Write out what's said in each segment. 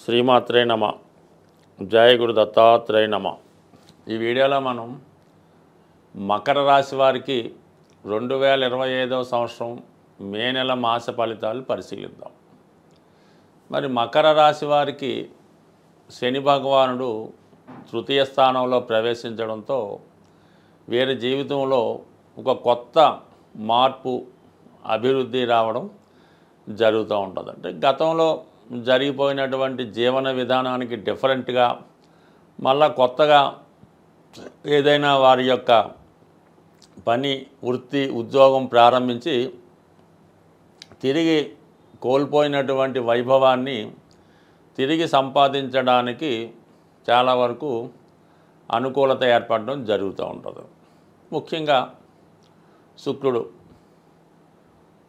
శ్రీమాత్రే నమ. జయ గురు దత్తాత్రేయ నమ. ఈ వీడియోలో మనం మకర రాశి వారికి 2025వ సంవత్సరం మే నెల మాస ఫలితాలు పరిశీలిద్దాం. మరి మకర రాశి వారికి శని భగవానుడు తృతీయ స్థానంలో ప్రవేశించడంతో వీరి జీవితంలో ఒక కొత్త మార్పు అభివృద్ధి రావడం జరుగుతూ ఉంటుంది. అంటే గతంలో జరిగిపోయినటువంటి జీవన విధానానికి డిఫరెంట్గా మళ్ళా కొత్తగా ఏదైనా వారి యొక్క పని వృత్తి ఉద్యోగం ప్రారంభించి తిరిగి కోల్పోయినటువంటి వైభవాన్ని తిరిగి సంపాదించడానికి చాలా వరకు అనుకూలత ఏర్పడడం జరుగుతూ ఉంటుంది. ముఖ్యంగా శుక్రుడు,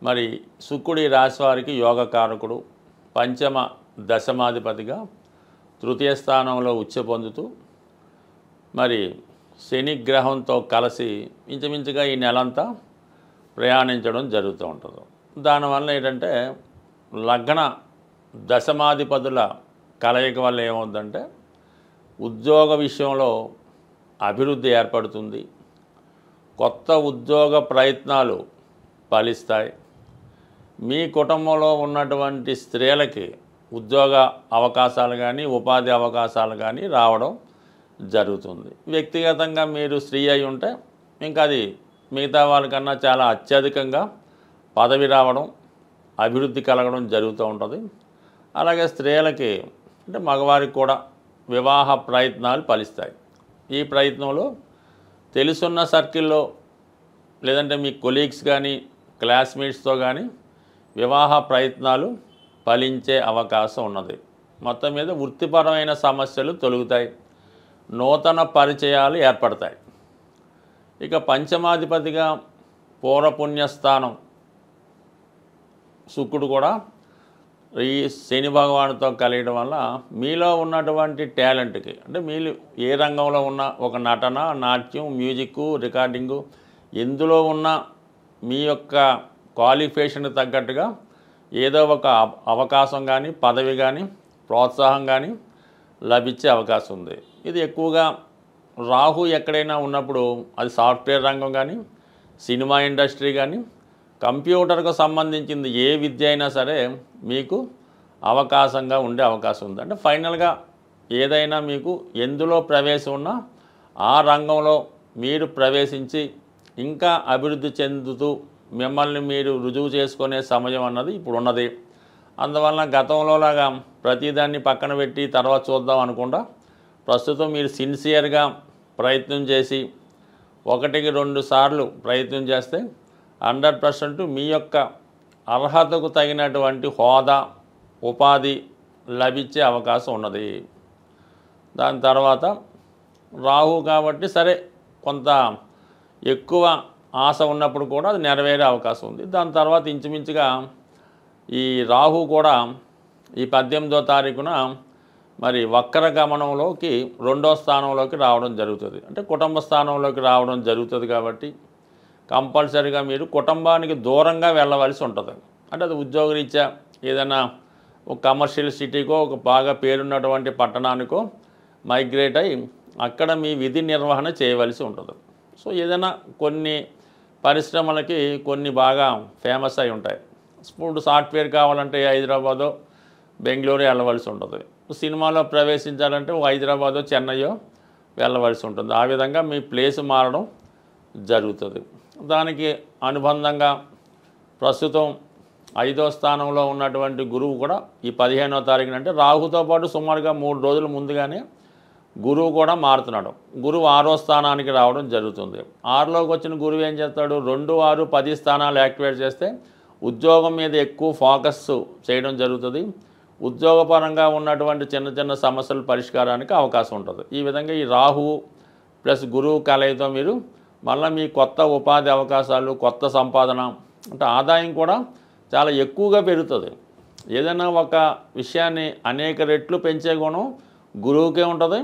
మరి శుక్రుడి రాశి వారికి యోగకారకుడు, పంచమ దశమాధిపతిగా తృతీయ స్థానంలో ఉచ్చ పొందుతూ మరి శని గ్రహంతో కలిసి ఇంచుమించుగా ఈ నెలంతా ప్రయాణించడం జరుగుతూ ఉంటుంది. దానివల్ల ఏంటంటే లగ్న దశమాధిపతుల కలయిక వల్ల ఏమవుతుందంటే ఉద్యోగ విషయంలో అభివృద్ధి ఏర్పడుతుంది. కొత్త ఉద్యోగ ప్రయత్నాలు ఫలిస్తాయి. మీ కుటుంబంలో ఉన్నటువంటి స్త్రీలకి ఉద్యోగ అవకాశాలు కానీ ఉపాధి అవకాశాలు కానీ రావడం జరుగుతుంది. వ్యక్తిగతంగా మీరు స్త్రీ అయి ఉంటే ఇంకా అది మిగతా వాళ్ళకన్నా చాలా అత్యధికంగా పదవి రావడం, అభివృద్ధి కలగడం జరుగుతూ ఉంటుంది. అలాగే స్త్రీలకి అంటే మగవారికి కూడా వివాహ ప్రయత్నాలు ఫలిస్తాయి. ఈ ప్రయత్నంలో తెలుసున్న సర్కిల్లో లేదంటే మీ కొలీగ్స్ కానీ క్లాస్మేట్స్తో కానీ వివాహ ప్రయత్నాలు ఫలించే అవకాశం ఉన్నది. మొత్తం మీద వృత్తిపరమైన సమస్యలు తొలగుతాయి, నూతన పరిచయాలు ఏర్పడతాయి. ఇక పంచమాధిపతిగా పూర్వపుణ్యస్థానం శుక్రుడు కూడా ఈ శని భగవానుతో కలియడం వల్ల మీలో ఉన్నటువంటి టాలెంట్కి అంటే మీరు ఏ రంగంలో ఉన్న ఒక నటన, నాట్యం, మ్యూజిక్, రికార్డింగు ఎందులో ఉన్న మీ యొక్క క్వాలిఫికేషన్కి తగ్గట్టుగా ఏదో ఒక అవకాశం కానీ పదవి కానీ ప్రోత్సాహం కానీ లభించే అవకాశం ఉంది. ఇది ఎక్కువగా రాహు ఎక్కడైనా ఉన్నప్పుడు అది సాఫ్ట్వేర్ రంగం కానీ సినిమా ఇండస్ట్రీ కానీ కంప్యూటర్కు సంబంధించింది ఏ విద్య అయినా సరే మీకు అవకాశంగా ఉండే అవకాశం ఉంది. అంటే ఫైనల్గా ఏదైనా మీకు ఎందులో ప్రవేశం ఉన్నా ఆ రంగంలో మీరు ప్రవేశించి ఇంకా అభివృద్ధి చెందుతూ మిమ్మల్ని మీరు రుజువు చేసుకునే సమయం అన్నది ఇప్పుడు ఉన్నది. అందువలన గతంలోలాగా ప్రతిదాన్ని పక్కన పెట్టి తర్వాత చూద్దాం అనుకుండా ప్రస్తుతం మీరు సిన్సియర్గా ప్రయత్నం చేసి 1-2 సార్లు ప్రయత్నం చేస్తే 100% మీ యొక్క అర్హతకు తగినటువంటి హోదా, ఉపాధి లభించే అవకాశం ఉన్నది. దాని తర్వాత రాహు కాబట్టి సరే కొంత ఎక్కువ ఆశ ఉన్నప్పుడు కూడా అది నెరవేరే అవకాశం ఉంది. దాని తర్వాత ఇంచుమించుగా ఈ రాహు కూడా ఈ 18వ తారీఖున మరి వక్ర గమనంలోకి 2వ స్థానంలోకి రావడం జరుగుతుంది. అంటే కుటుంబ స్థానంలోకి రావడం జరుగుతుంది. కాబట్టి కంపల్సరీగా మీరు కుటుంబానికి దూరంగా వెళ్ళవలసి ఉంటుంది. అంటే అది ఉద్యోగరీత్యా ఏదైనా ఒక కమర్షియల్ సిటీకో ఒక బాగా పేరున్నటువంటి పట్టణానికో మైగ్రేట్ అయ్యి అక్కడ మీ విధి నిర్వహణ చేయవలసి ఉంటుంది. సో ఏదైనా కొన్ని పరిశ్రమలకి కొన్ని బాగా ఫేమస్ అయి ఉంటాయి. ఇప్పుడు సాఫ్ట్వేర్ కావాలంటే హైదరాబాదో బెంగళూరు వెళ్ళవలసి ఉంటుంది. సినిమాలో ప్రవేశించాలంటే హైదరాబాదో చెన్నైయో వెళ్ళవలసి ఉంటుంది. ఆ విధంగా మీ ప్లేస్ మారడం జరుగుతుంది. దానికి అనుబంధంగా ప్రస్తుతం 5వ స్థానంలో ఉన్నటువంటి గురువు కూడా ఈ 15వ తారీఖున అంటే రాహుతో పాటు సుమారుగా 3 రోజుల ముందుగానే గురువు కూడా మారుతున్నాడు. గురువు 6వ స్థానానికి రావడం జరుగుతుంది. 6లోకి వచ్చిన గురువు ఏం చేస్తాడు, 2, 6, 10 స్థానాలు యాక్టివేట్ చేస్తే ఉద్యోగం మీద ఎక్కువ ఫోకస్ చేయడం జరుగుతుంది. ఉద్యోగపరంగా ఉన్నటువంటి చిన్న చిన్న సమస్యల పరిష్కారానికి అవకాశం ఉంటుంది. ఈ విధంగా ఈ రాహువు ప్లస్ గురువు కలయితో మీరు మళ్ళీ మీ కొత్త ఉపాధి అవకాశాలు, కొత్త సంపాదన అంటే ఆదాయం కూడా చాలా ఎక్కువగా పెరుగుతుంది. ఏదైనా ఒక విషయాన్ని అనేక రెట్లు పెంచే గుణం గురువుకే ఉంటుంది,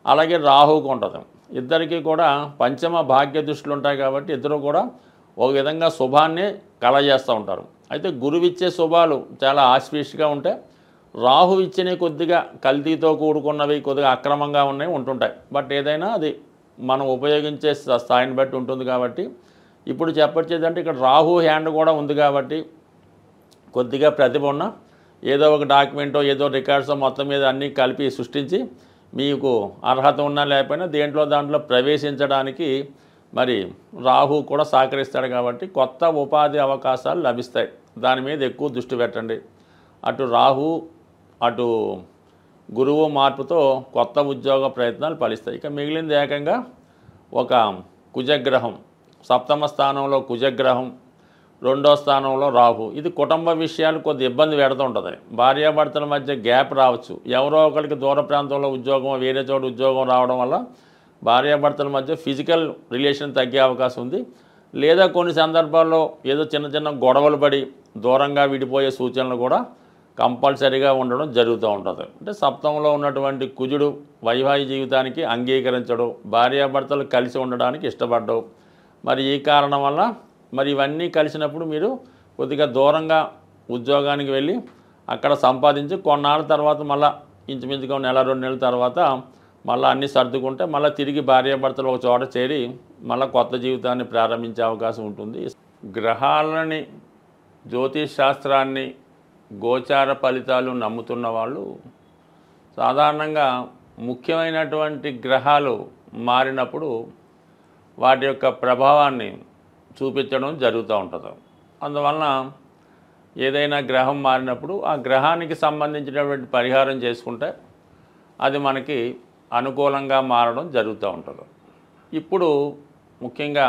అలాగే రాహువుకు ఉంటుంది. ఇద్దరికీ కూడా పంచమ భాగ్య దృష్టిలు ఉంటాయి. కాబట్టి ఇద్దరు కూడా ఒక విధంగా శుభాన్ని కలగజేస్తూ ఉంటారు. అయితే గురువిచ్చే శుభాలు చాలా ఆస్పీష్గా ఉంటే రాహు ఇచ్చినవి కొద్దిగా కల్తీతో కూడుకున్నవి, కొద్దిగా అక్రమంగా ఉన్నవి ఉంటుంటాయి. బట్ ఏదైనా అది మనం ఉపయోగించే స్థాయిని బట్టి ఉంటుంది కాబట్టి ఇప్పుడు చెప్పొచ్చేదంటే ఇక్కడ రాహు హ్యాండ్ కూడా ఉంది కాబట్టి కొద్దిగా ప్రతిభ ఉన్న ఏదో ఒక డాక్యుమెంటో ఏదో రికార్డ్సో మొత్తం మీద అన్నీ కలిపి సృష్టించి మీకు అర్హత ఉన్నా లేకపోయినా దాంట్లో ప్రవేశించడానికి మరి రాహు కూడా సహకరిస్తాడు కాబట్టి కొత్త ఉపాధి అవకాశాలు లభిస్తాయి. దాని మీద ఎక్కువ దృష్టి పెట్టండి. అటు రాహు అటు గురువు మార్పుతో కొత్త ఉద్యోగ ప్రయత్నాలు ఫలిస్తాయి. ఇక మిగిలింది ఏకంగా ఒక కుజగ్రహం, సప్తమ స్థానంలో కుజగ్రహం, రెండో స్థానంలో రాహు. ఇది కుటుంబ విషయాలు కొద్ది ఇబ్బంది పెడుతూ ఉంటుంది. భార్యాభర్తల మధ్య గ్యాప్ రావచ్చు. ఎవరో ఒకరికి దూర ప్రాంతంలో ఉద్యోగం, వేరే చోట ఉద్యోగం రావడం వల్ల భార్యాభర్తల మధ్య ఫిజికల్ రిలేషన్ తగ్గే అవకాశం ఉంది. లేదా కొన్ని సందర్భాల్లో ఏదో చిన్న చిన్న గొడవలు పడి దూరంగా విడిపోయే సూచనలు కూడా కంపల్సరీగా ఉండడం జరుగుతూ ఉంటుంది. అంటే సప్తమంలో ఉన్నటువంటి కుజుడు వైవాహిక జీవితానికి అంగీకరించడం, భార్యాభర్తలు కలిసి ఉండడానికి ఇష్టపడడం. మరి ఈ కారణం వల్ల మరి ఇవన్నీ కలిసినప్పుడు మీరు కొద్దిగా దూరంగా ఉద్యోగానికి వెళ్ళి అక్కడ సంపాదించి కొన్నాళ్ళ తర్వాత మళ్ళీ ఇంచుమించుగా నెల 2 నెలల తర్వాత మళ్ళీ అన్నీ సర్దుకుంటే మళ్ళీ తిరిగి భార్యాభర్తలు ఒక చోట చేరి మళ్ళీ కొత్త జీవితాన్ని ప్రారంభించే అవకాశం ఉంటుంది. గ్రహాలని, జ్యోతిష్ శాస్త్రాన్ని, గోచార ఫలితాలు నమ్ముతున్న వాళ్ళు సాధారణంగా ముఖ్యమైనటువంటి గ్రహాలు మారినప్పుడు వాటి యొక్క ప్రభావాన్ని చూపించడం జరుగుతూ ఉంటుంది. అందువలన ఏదైనా గ్రహం మారినప్పుడు ఆ గ్రహానికి సంబంధించినటువంటి పరిహారం చేసుకుంటే అది మనకి అనుకూలంగా మారడం జరుగుతూ ఉంటుంది. ఇప్పుడు ముఖ్యంగా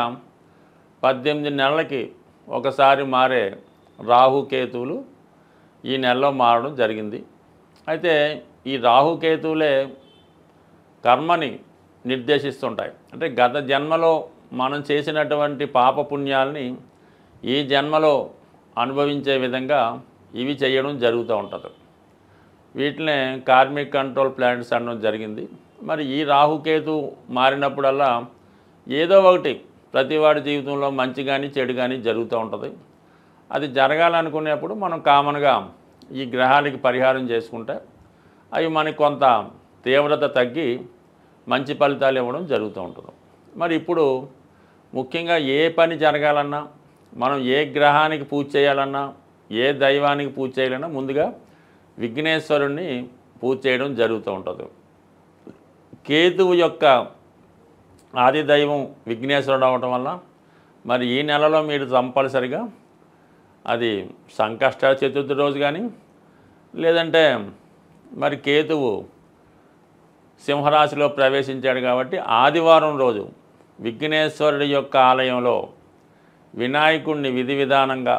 18 నెలలకి ఒకసారి మారే రాహుకేతువులు ఈ నెలలో మారడం జరిగింది. అయితే ఈ రాహుకేతువులే కర్మని నిర్దేశిస్తుంటాయి. అంటే గత జన్మలో మనం చేసినటువంటి పాపపుణ్యాలని ఈ జన్మలో అనుభవించే విధంగా ఇవి చేయడం జరుగుతూ ఉంటుంది. వీటినే కార్మిక్ కంట్రోల్ ప్లానెట్స్ అనడం జరిగింది. మరి ఈ రాహుకేతు మారినప్పుడల్లా ఏదో ఒకటి ప్రతివాడి జీవితంలో మంచి కానీ చెడు కానీ జరుగుతూ ఉంటుంది. అది జరగాలనుకునేప్పుడు మనం కామన్గా ఈ గ్రహాలకి పరిహారం చేసుకుంటే అవి మనకి కొంత తీవ్రత తగ్గి మంచి ఫలితాలు ఇవ్వడం జరుగుతూ ఉంటుంది. మరి ఇప్పుడు ముఖ్యంగా ఏ పని జరగాలన్నా, మనం ఏ గ్రహానికి పూజ చేయాలన్నా, ఏ దైవానికి పూజ చేయాలన్నా ముందుగా విఘ్నేశ్వరుణ్ణి పూజ చేయడం జరుగుతూ ఉంటుంది. కేతువు యొక్క ఆది దైవం విఘ్నేశ్వరుడు అవటం వల్ల మరి ఈ నెలలో మీరు కంపల్సరిగా అది సంకష్ట చతుర్థి రోజు కానీ లేదంటే మరి కేతువు సింహరాశిలో ప్రవేశించాడు కాబట్టి ఆదివారం రోజు విఘ్నేశ్వరుడి యొక్క ఆలయంలో వినాయకుడిని విధి విధానంగా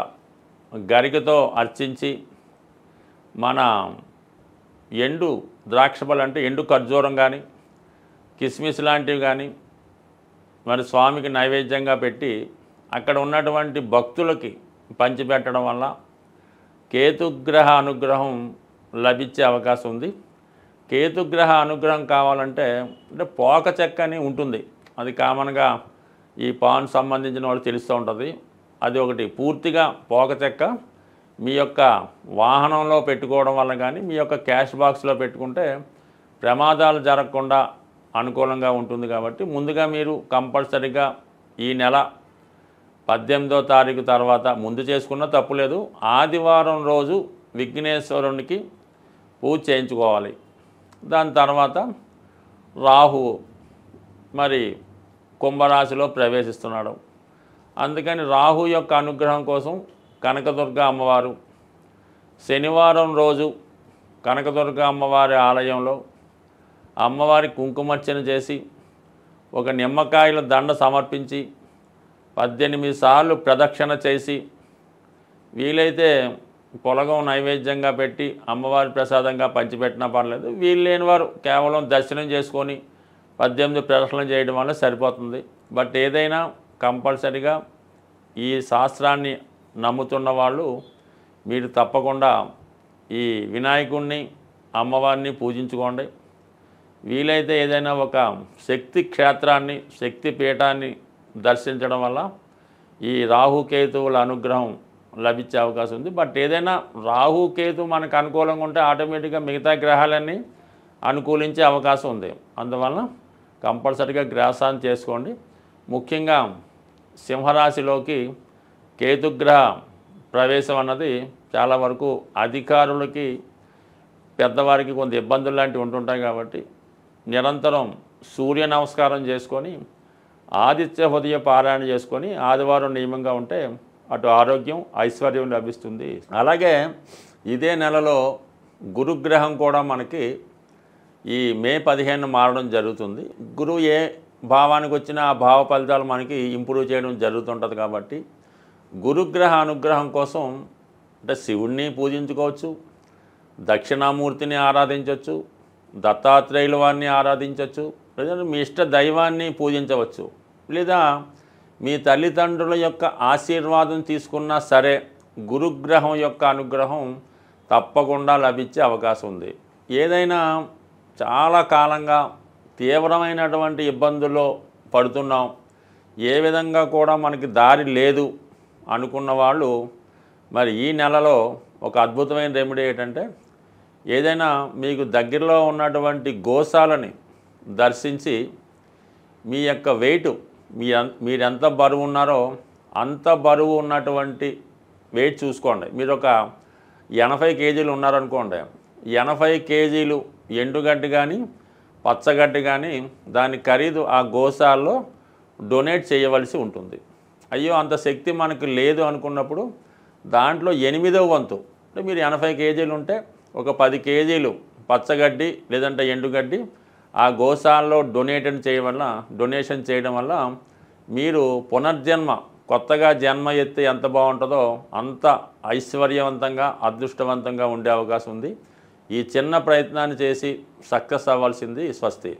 గరికతో అర్చించి మన ఎండు ద్రాక్షపళ్ళు అంటే ఎండు ఖర్జూరం కానీ కిస్మిస్ లాంటివి కానీ మరి స్వామికి నైవేద్యంగా పెట్టి అక్కడ ఉన్నటువంటి భక్తులకి పంచిపెట్టడం వల్ల కేతుగ్రహ అనుగ్రహం లభించే అవకాశం ఉంది. కేతుగ్రహ అనుగ్రహం కావాలంటే అంటే పోక చెక్క అని ఉంటుంది. అది కామన్గా ఈ పాన్ సంబంధించిన వాళ్ళు తెలుస్తూ ఉంటుంది. అది ఒకటి పూర్తిగా పోక చెక్క మీ యొక్క వాహనంలో పెట్టుకోవడం వల్ల కానీ మీ యొక్క క్యాష్ బాక్స్లో పెట్టుకుంటే ప్రమాదాలు జరగకుండా అనుకూలంగా ఉంటుంది. కాబట్టి ముందుగా మీరు కంపల్సరీగా ఈ నెల 18వ తారీఖు తర్వాత ముందు చేసుకున్న తప్పులేదు, ఆదివారం రోజు విఘ్నేశ్వరునికి పూజ చేయించుకోవాలి. దాని తర్వాత రాహు మరి కుంభరాశిలో ప్రవేశిస్తున్నాడు. అందుకని రాహు యొక్క అనుగ్రహం కోసం కనకదుర్గ అమ్మవారు శనివారం రోజు కనకదుర్గ అమ్మవారి ఆలయంలో అమ్మవారి కుంకుమర్చన చేసి ఒక నిమ్మకాయల దండ సమర్పించి 18 సార్లు ప్రదక్షిణ చేసి వీలైతే పొలగం నైవేద్యంగా పెట్టి అమ్మవారి ప్రసాదంగా పంచిపెట్టినా పర్లేదు. వీలు లేని వారు కేవలం దర్శనం చేసుకొని 18 ప్రదక్షిణలు చేయడం వల్ల సరిపోతుంది. బట్ ఏదైనా కంపల్సరీగా ఈ శాస్త్రాన్ని నమ్ముతున్న వాళ్ళు మీరు తప్పకుండా ఈ వినాయకుడిని అమ్మవారిని పూజించుకోండి. వీలైతే ఏదైనా ఒక శక్తి క్షేత్రాన్ని, శక్తి పీఠాన్ని దర్శించడం వల్ల ఈ రాహుకేతువుల అనుగ్రహం లభించే అవకాశం ఉంది. బట్ ఏదైనా రాహు కేతు మనకు అనుకూలంగా ఉంటే ఆటోమేటిక్గా మిగతా గ్రహాలన్నీ అనుకూలించే అవకాశం ఉంది. అందువలన కంపల్సరీగా గ్రాసాన్ని చేసుకోండి. ముఖ్యంగా సింహరాశిలోకి కేతుగ్రహ ప్రవేశం అన్నది చాలా వరకు అధికారులకి పెద్దవారికి కొంత ఇబ్బందులు లాంటివి ఉంటుంటాయి. కాబట్టి నిరంతరం సూర్య నమస్కారం చేసుకొని ఆదిత్య హృదయ పారాయణ చేసుకొని ఆదివారం నియమంగా ఉంటే అటు ఆరోగ్యం ఐశ్వర్యం లభిస్తుంది. అలాగే ఇదే నెలలో గురుగ్రహం కూడా మనకి ఈ మే 15 మారడం జరుగుతుంది. గురువు ఏ భావానికి వచ్చినా ఆ భావ ఫలితాలు మనకి ఇంప్రూవ్ చేయడం జరుగుతుంటుంది. కాబట్టి గురుగ్రహ అనుగ్రహం కోసం అంటే శివుణ్ణి పూజించుకోవచ్చు, దక్షిణామూర్తిని ఆరాధించవచ్చు, దత్తాత్రేయుల వారిని ఆరాధించవచ్చు, లేదా మీ ఇష్ట దైవాన్ని పూజించవచ్చు, లేదా మీ తల్లిదండ్రుల యొక్క ఆశీర్వాదం తీసుకున్నా సరే గురుగ్రహం యొక్క అనుగ్రహం తప్పకుండా లభించే అవకాశం ఉంది. ఏదైనా చాలా కాలంగా తీవ్రమైనటువంటి ఇబ్బందుల్లో పడుతున్నాం, ఏ విధంగా కూడా మనకి దారి లేదు అనుకున్న వాళ్ళు మరి ఈ నెలలో ఒక అద్భుతమైన రెమెడీ ఏంటంటే ఏదైనా మీకు దగ్గరలో ఉన్నటువంటి గోశాలని దర్శించి మీ యొక్క వెయిట్ మీరెంత బరువు ఉన్నారో అంత బరువు ఉన్నటువంటి వెయిట్ చూసుకోండి. మీరు ఒక 80 కేజీలు ఉన్నారనుకోండి, 80 కేజీలు ఎండుగడ్డి కానీ పచ్చగడ్డి కానీ దాని ఖరీదు ఆ గోశాలలో డొనేట్ చేయవలసి ఉంటుంది. అయ్యో అంత శక్తి మనకు లేదు అనుకున్నప్పుడు దాంట్లో 8వ వంతు అంటే మీరు 80 కేజీలు ఉంటే ఒక 10 కేజీలు పచ్చగడ్డి లేదంటే ఎండుగడ్డి ఆ గోశాలలో డొనేషన్ చేయడం వల్ల మీరు పునర్జన్మ కొత్తగా జన్మ ఎత్తి ఎంత బాగుంటుందో అంత ఐశ్వర్యవంతంగా అదృష్టవంతంగా ఉండే అవకాశం ఉంది. ఈ చిన్న ప్రయత్నాన్ని చేసి సక్సెస్ అవ్వాల్సింది. స్వస్తి.